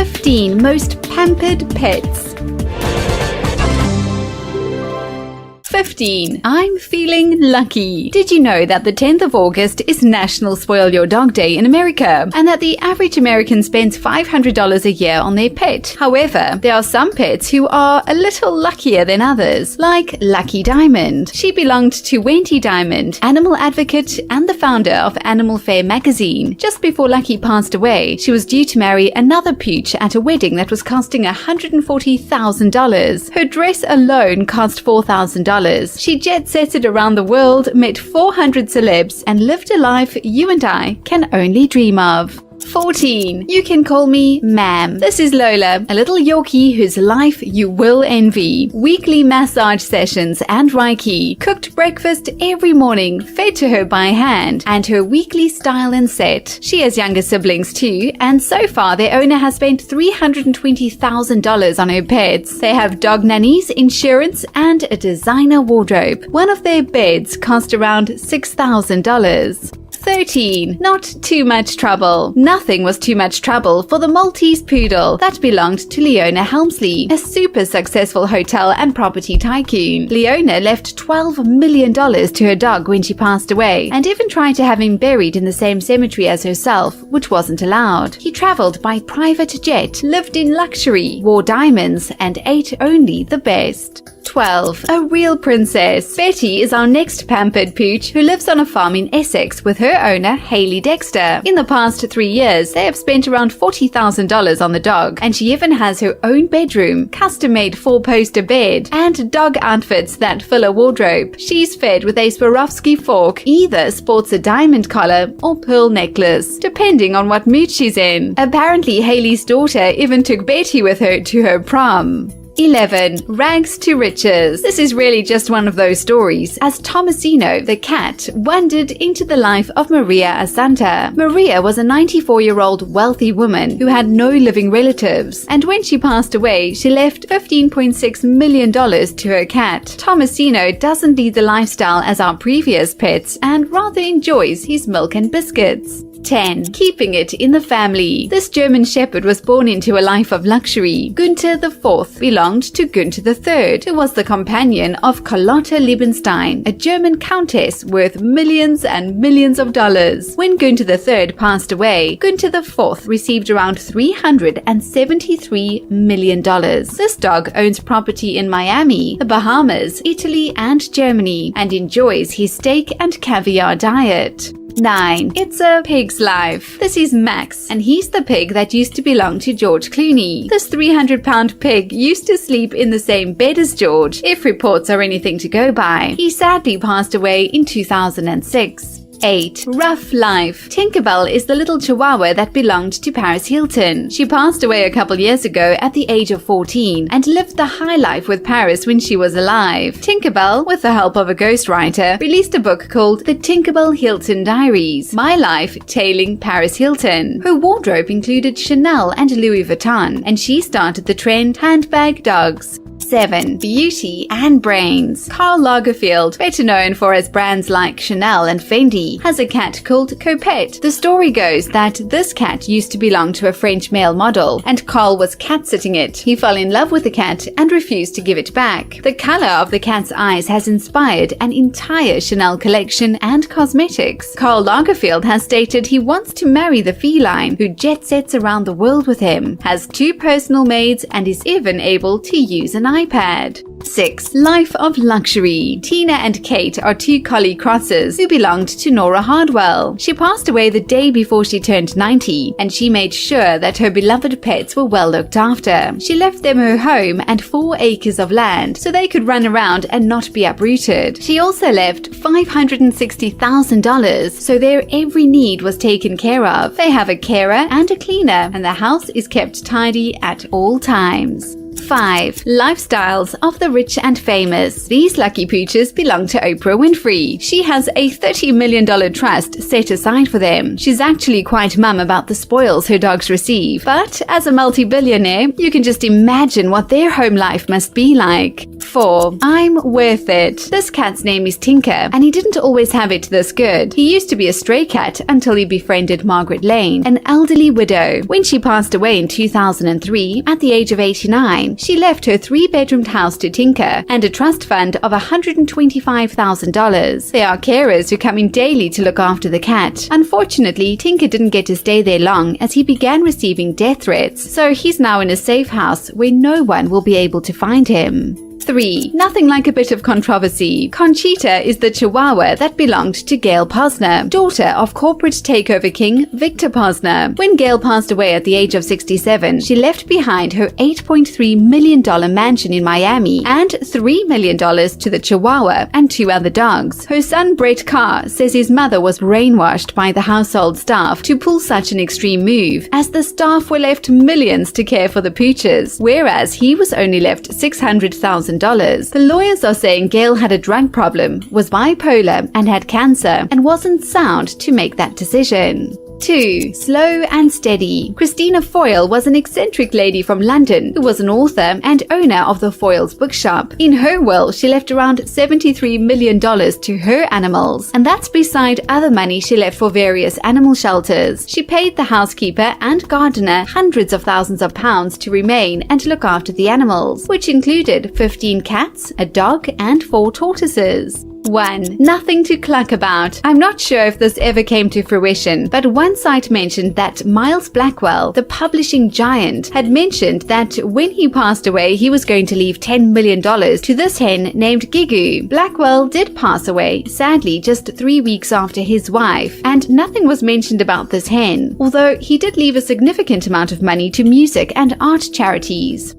15 most pampered pets. 15. I'm feeling lucky. Did you know that the 10th of August is National Spoil Your Dog Day in America, and that the average American spends $500 a year on their pet? However, there are some pets who are a little luckier than others, like Lucky Diamond. She belonged to Wendy Diamond, animal advocate and the founder of Animal Fair magazine. Just before Lucky passed away, she was due to marry another pooch at a wedding that was costing $140,000. Her dress alone cost $4,000. She jet-setted around the world, met 400 celebs, and lived a life you and I can only dream of. 14. You can call me Ma'am. This is Lola, a little Yorkie whose life you will envy. Weekly massage sessions and Reiki, cooked breakfast every morning, fed to her by hand, and her weekly style and set. She has younger siblings too, and so far their owner has spent $320,000 on her pets. They have dog nannies, insurance, and a designer wardrobe. One of their beds cost around $6,000. 13. Not too much trouble. Nothing was too much trouble for the Maltese poodle that belonged to Leona Helmsley, a super successful hotel and property tycoon. Leona left $12 million to her dog when she passed away, and even tried to have him buried in the same cemetery as herself, which wasn't allowed. He traveled by private jet, lived in luxury, wore diamonds, and ate only the best. 12. A real princess. Betty is our next pampered pooch who lives on a farm in Essex with her owner, Hayley Dexter. In the past 3 years, they have spent around $40,000 on the dog, and she even has her own bedroom, custom-made 4-poster bed, and dog outfits that fill a wardrobe. She's fed with a Swarovski fork, either sports a diamond collar or pearl necklace, depending on what mood she's in. Apparently, Hayley's daughter even took Betty with her to her prom. 11. Rags to riches. This is really just one of those stories, as Tomasino, the cat, wandered into the life of Maria Asanta. Maria was a 94-year-old wealthy woman who had no living relatives, and when she passed away, she left $15.6 million to her cat. Tomasino doesn't lead the lifestyle as our previous pets, and rather enjoys his milk and biscuits. 10. Keeping it in the family. This German shepherd was born into a life of luxury. Gunther IV belonged to Gunther III, who was the companion of Karlotta Liebenstein, a German countess worth millions and millions of dollars. When Gunther III passed away, Gunther IV received around $373 million. This dog owns property in Miami, the Bahamas, Italy, and Germany, and enjoys his steak and caviar diet. 9. It's a pig's life. This is Max, and he's the pig that used to belong to George Clooney. This 300-pound pig used to sleep in the same bed as George, if reports are anything to go by. He sadly passed away in 2006. 8. Ruff Life. Tinkerbell is the little Chihuahua that belonged to Paris Hilton. She passed away a couple years ago at the age of 14 and lived the high life with Paris when she was alive. Tinkerbell, with the help of a ghostwriter, released a book called The Tinkerbell Hilton Diaries, My Life Tailing Paris Hilton. Her wardrobe included Chanel and Louis Vutton, and she started the trend handbag dogs. 7. Beauty and brains. Karl Lagerfeld, better known for his brands like Chanel and Fendi, has a cat called Copette. The story goes that this cat used to belong to a French male model, and Karl was cat-sitting it. He fell in love with the cat and refused to give it back. The color of the cat's eyes has inspired an entire Chanel collection and cosmetics. Karl Lagerfeld has stated he wants to marry the feline, who jet-sets around the world with him, has 2 personal maids, and is even able to use an iPad. 6. Life of luxury. Tina and Kate are 2 collie crosses who belonged to Nora Hardwell. She passed away the day before she turned 90, and she made sure that her beloved pets were well looked after. She left them her home and 4 acres of land so they could run around and not be uprooted. She also left $560,000 so their every need was taken care of. They have a carer and a cleaner, and the house is kept tidy at all times. 5. Lifestyles of the rich and famous. These lucky pooches belong to Oprah Winfrey. She has a $30 million trust set aside for them. She's actually quite mum about the spoils her dogs receive. But as a multi-billionaire, you can just imagine what their home life must be like. 4. I'm worth it. This cat's name is Tinker, and he didn't always have it this good. He used to be a stray cat until he befriended Margaret Lane, an elderly widow. When she passed away in 2003, at the age of 89, she left her 3-bedroomed house to Tinker and a trust fund of $125,000. There are carers who come in daily to look after the cat. Unfortunately, Tinker didn't get to stay there long as he began receiving death threats, so he's now in a safe house where no one will be able to find him. 3. Nothing like a bit of controversy. Conchita is the Chihuahua that belonged to Gail Posner, daughter of corporate takeover king Victor Posner. When Gail passed away at the age of 67, she left behind her $8.3 million mansion in Miami and $3 million to the Chihuahua and 2 other dogs. Her son Brett Carr says his mother was brainwashed by the household staff to pull such an extreme move, as the staff were left millions to care for the pooches, whereas he was only left $600,000. The lawyers are saying Gail had a drug problem, was bipolar, and had cancer, and wasn't sound to make that decision. 2. Slow and steady. Christina Foyle was an eccentric lady from London who was an author and owner of the Foyle's bookshop. In her will, she left around $73 million to her animals, and that's beside other money she left for various animal shelters. She paid the housekeeper and gardener hundreds of thousands of pounds to remain and look after the animals, which included 15 cats, a dog, and 4 tortoises. 1. Nothing to cluck about. I'm not sure if this ever came to fruition, but one site mentioned that Miles Blackwell, the publishing giant, had mentioned that when he passed away, he was going to leave $10 million to this hen named Gigu. Blackwell did pass away, sadly, just 3 weeks after his wife, and nothing was mentioned about this hen, although he did leave a significant amount of money to music and art charities.